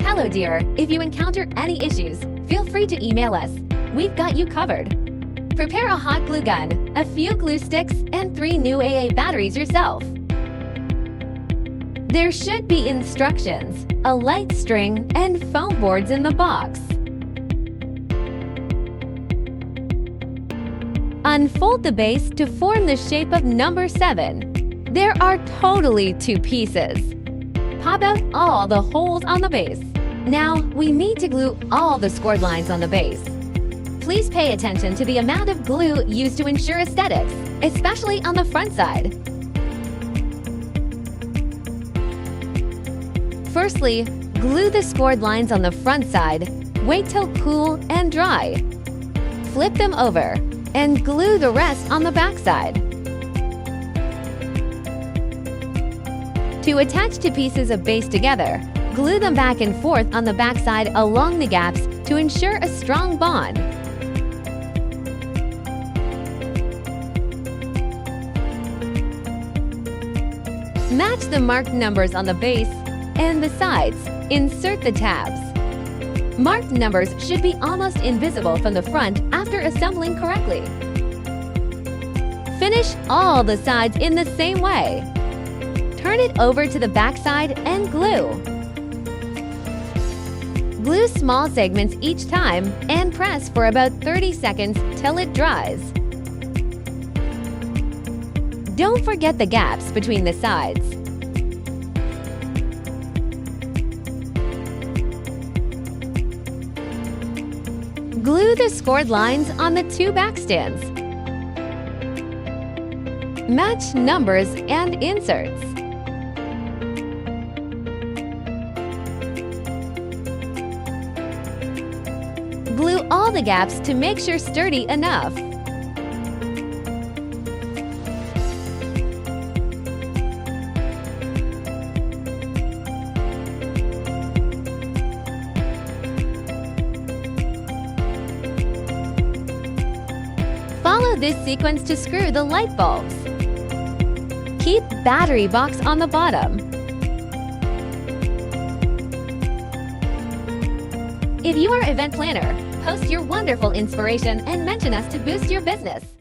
Hello dear, if you encounter any issues, feel free to email us. We've got you covered. Prepare a hot glue gun, a few glue sticks, and 3 new AA batteries yourself. There should be instructions, a light string, and foam boards in the box. Unfold the base to form the shape of number 7. There are totally 2 pieces. Pop out all the holes on the base. Now, we need to glue all the scored lines on the base. Please pay attention to the amount of glue used to ensure aesthetics, especially on the front side. Firstly, glue the scored lines on the front side. Wait till cool and dry. Flip them over and glue the rest on the back side. To attach 2 pieces of base together, glue them back and forth on the back side along the gaps to ensure a strong bond. Match the marked numbers on the base and the sides. Insert the tabs. Marked numbers should be almost invisible from the front after assembling correctly. Finish all the sides in the same way. Turn it over to the back side and glue. Glue small segments each time and press for about 30 seconds till it dries. Don't forget the gaps between the sides. Glue the scored lines on the 2 back stands. Match numbers and inserts. Glue all the gaps to make sure sturdy enough. Follow this sequence to screw the light bulbs. Keep battery box on the bottom. If you are an event planner, post your wonderful inspiration and mention us to boost your business.